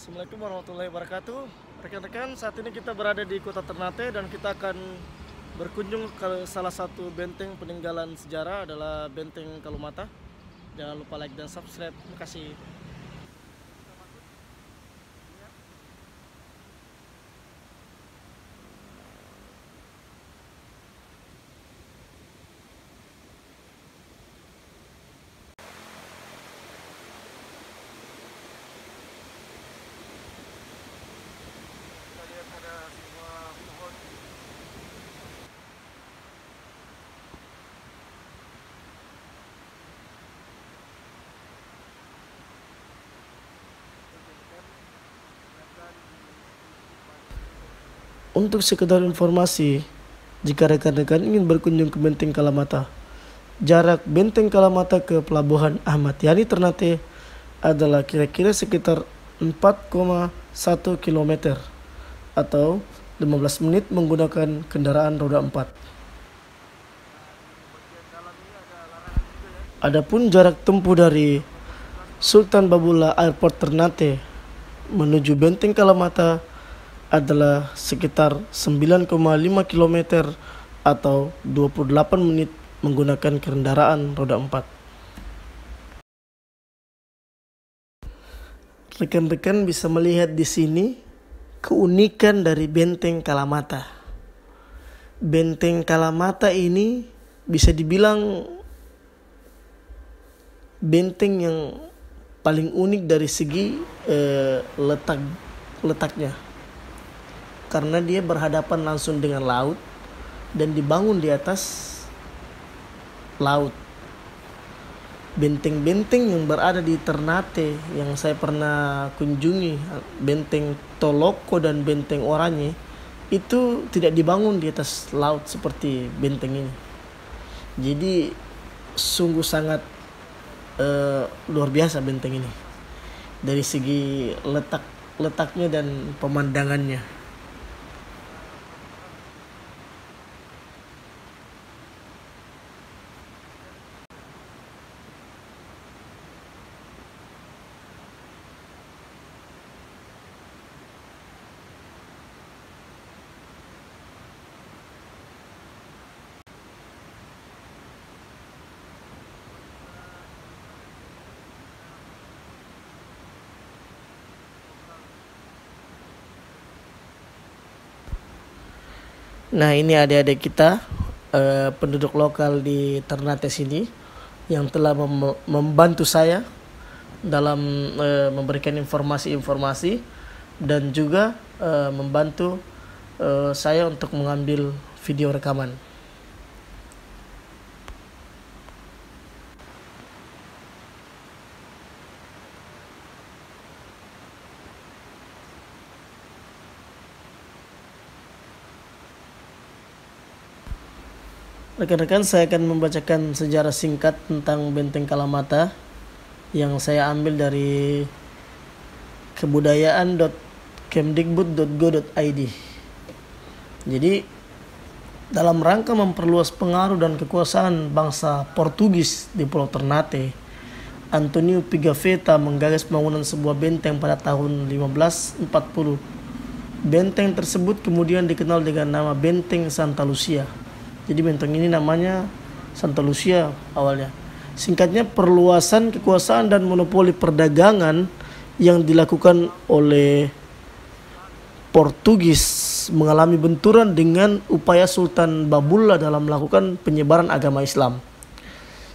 Assalamualaikum warahmatullahi wabarakatuh. Rekan-rekan, saat ini kita berada di Kota Ternate dan kita akan berkunjung ke salah satu benteng peninggalan sejarah adalah Benteng Kalumata. Jangan lupa like dan subscribe. Terima kasih. Kita lihat ada sebuah pohon. Untuk sekedar informasi, jika rekan-rekan ingin berkunjung ke Benteng Kalamata, jarak Benteng Kalamata ke Pelabuhan Ahmad Yani Ternate adalah kira-kira sekitar 4,1 km atau 15 menit menggunakan kendaraan roda 4. Adapun jarak tempuh dari Sultan Babullah Airport Ternate menuju Benteng Kalamata adalah sekitar 9,5 km atau 28 menit menggunakan kendaraan roda 4. Rekan-rekan bisa melihat di sini keunikan dari Benteng Kalamata. Benteng Kalamata ini bisa dibilang benteng yang paling unik dari segi letaknya. Karena dia berhadapan langsung dengan laut dan dibangun di atas laut. Benteng-benteng yang berada di Ternate yang saya pernah kunjungi, Benteng Toloko dan Benteng Oranye, itu tidak dibangun di atas laut seperti benteng ini. Jadi sungguh sangat luar biasa benteng ini dari segi letaknya dan pemandangannya. Nah, ini adik-adik kita penduduk lokal di Ternate sini yang telah membantu saya dalam memberikan informasi-informasi dan juga membantu saya untuk mengambil video rekaman. Rekan-rekan, saya akan membacakan sejarah singkat tentang Benteng Kalamata yang saya ambil dari kebudayaan.kemdikbud.go.id. Jadi, dalam rangka memperluas pengaruh dan kekuasaan bangsa Portugis di Pulau Ternate, Antonio Pigafetta menggagas pembangunan sebuah benteng pada tahun 1540. Benteng tersebut kemudian dikenal dengan nama Benteng Santa Lucia. Jadi benteng ini namanya Santa Lucia awalnya. Singkatnya, perluasan kekuasaan dan monopoli perdagangan yang dilakukan oleh Portugis mengalami benturan dengan upaya Sultan Babullah dalam melakukan penyebaran agama Islam.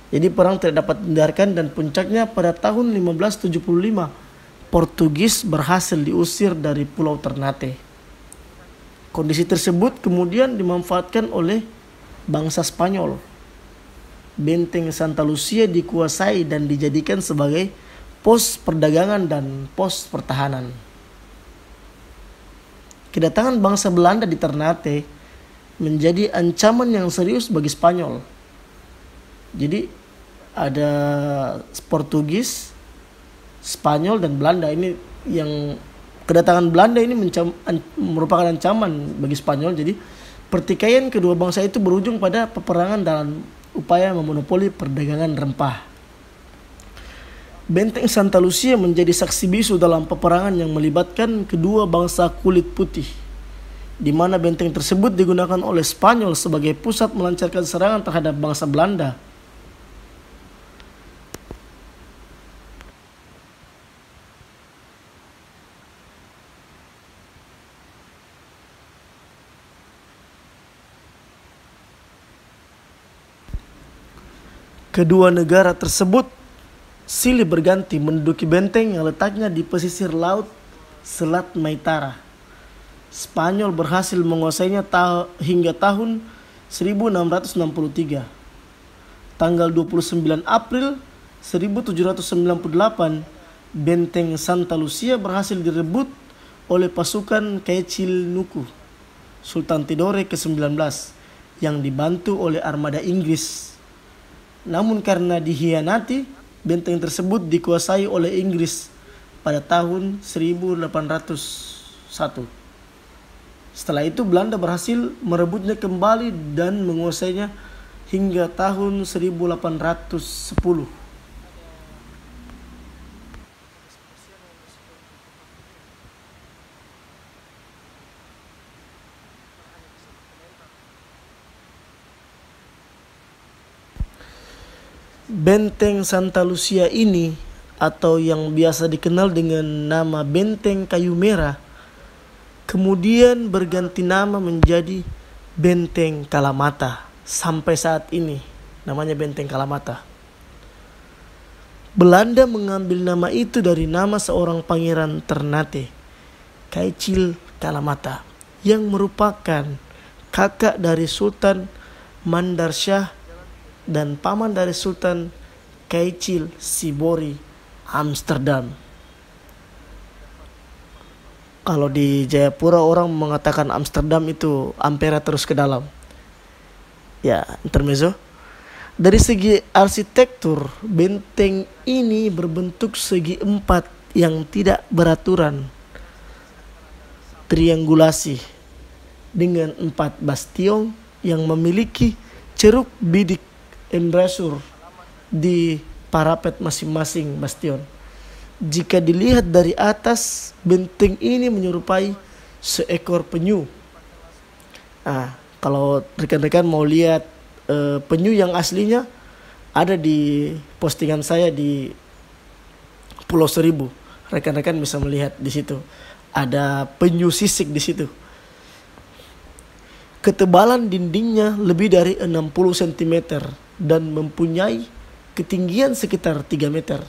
Jadi perang tidak dapat dihindarkan dan puncaknya pada tahun 1575 Portugis berhasil diusir dari Pulau Ternate. Kondisi tersebut kemudian dimanfaatkan oleh bangsa Spanyol. Benteng Santa Lucia dikuasai dan dijadikan sebagai pos perdagangan dan pos pertahanan. Kedatangan bangsa Belanda di Ternate menjadi ancaman yang serius bagi Spanyol. Jadi ada Portugis, Spanyol dan Belanda ini yang kedatangan Belanda ini merupakan ancaman bagi Spanyol. Jadi pertikaian kedua bangsa itu berujung pada peperangan dalam upaya memonopoli perdagangan rempah. Benteng Santa Lucia menjadi saksi bisu dalam peperangan yang melibatkan kedua bangsa kulit putih, di mana benteng tersebut digunakan oleh Spanyol sebagai pusat melancarkan serangan terhadap bangsa Belanda. Kedua negara tersebut silih berganti menduduki benteng yang letaknya di pesisir laut Selat Maitara. Spanyol berhasil menguasainya hingga tahun 1663. Tanggal 29 April 1798, benteng Santa Lucia berhasil direbut oleh pasukan Kecil Nuku, Sultan Tidore ke-19, yang dibantu oleh armada Inggris. Namun karena dihianati, benteng tersebut dikuasai oleh Inggris pada tahun 1801. Setelah itu Belanda berhasil merebutnya kembali dan menguasainya hingga tahun 1810. Benteng Santa Lucia ini, atau yang biasa dikenal dengan nama Benteng Kayu Merah, kemudian berganti nama menjadi Benteng Kalamata. Sampai saat ini namanya Benteng Kalamata. Belanda mengambil nama itu dari nama seorang pangeran Ternate, Kecil Kalamata, yang merupakan kakak dari Sultan Mandarsyah dan paman dari Sultan Kecil Sibori Amsterdam. Kalau di Jayapura orang mengatakan Amsterdam itu Ampera terus ke dalam. Ya, intermezzo. Dari segi arsitektur, benteng ini berbentuk segi empat yang tidak beraturan, triangulasi, dengan 4 bastion yang memiliki ceruk bidik embrasur di parapet masing-masing bastion. Jika dilihat dari atas, benteng ini menyerupai seekor penyu. Kalau rekan-rekan mau lihat penyu yang aslinya, ada di postingan saya di Pulau Seribu. Rekan-rekan bisa melihat di situ. Ada penyu sisik di situ. Ketebalan dindingnya lebih dari 60 cm dan mempunyai ketinggian sekitar 3 meter.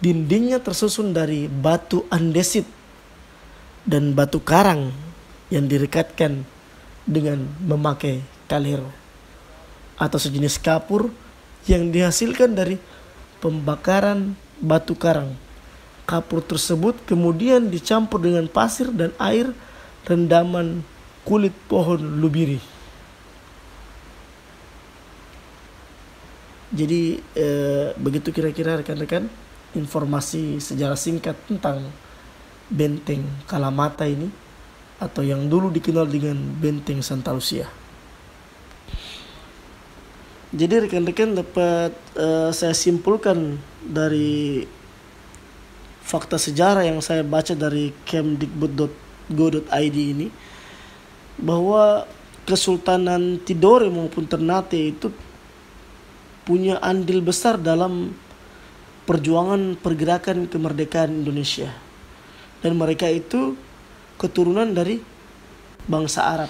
Dindingnya tersusun dari batu andesit dan batu karang yang direkatkan dengan memakai kalero atau sejenis kapur yang dihasilkan dari pembakaran batu karang. Kapur tersebut kemudian dicampur dengan pasir dan air rendaman kulit pohon lubiri. Jadi begitu kira-kira rekan-rekan informasi sejarah singkat tentang Benteng Kalamata ini, atau yang dulu dikenal dengan Benteng Santa Lucia. Jadi rekan-rekan dapat saya simpulkan dari fakta sejarah yang saya baca dari kemdikbud.go.id ini, bahwa Kesultanan Tidore maupun Ternate itu punya andil besar dalam perjuangan pergerakan kemerdekaan Indonesia. Dan mereka itu keturunan dari bangsa Arab.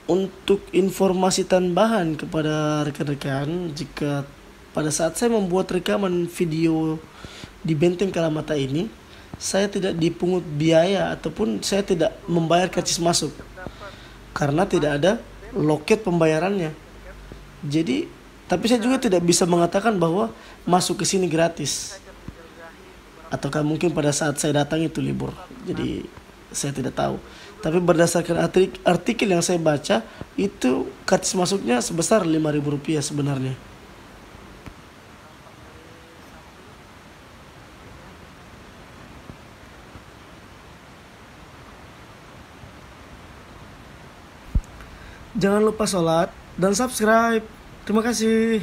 Untuk informasi tambahan kepada rekan-rekan, jika pada saat saya membuat rekaman video di Benteng Kalamata ini, saya tidak dipungut biaya ataupun saya tidak membayar karcis masuk, karena tidak ada loket pembayarannya. Jadi, tapi saya juga tidak bisa mengatakan bahwa masuk ke sini gratis. Ataukah mungkin pada saat saya datang itu libur. Jadi, saya tidak tahu. Tapi berdasarkan artikel yang saya baca, itu karcis masuknya sebesar Rp5.000 sebenarnya. Jangan lupa sholat dan subscribe. Terima kasih.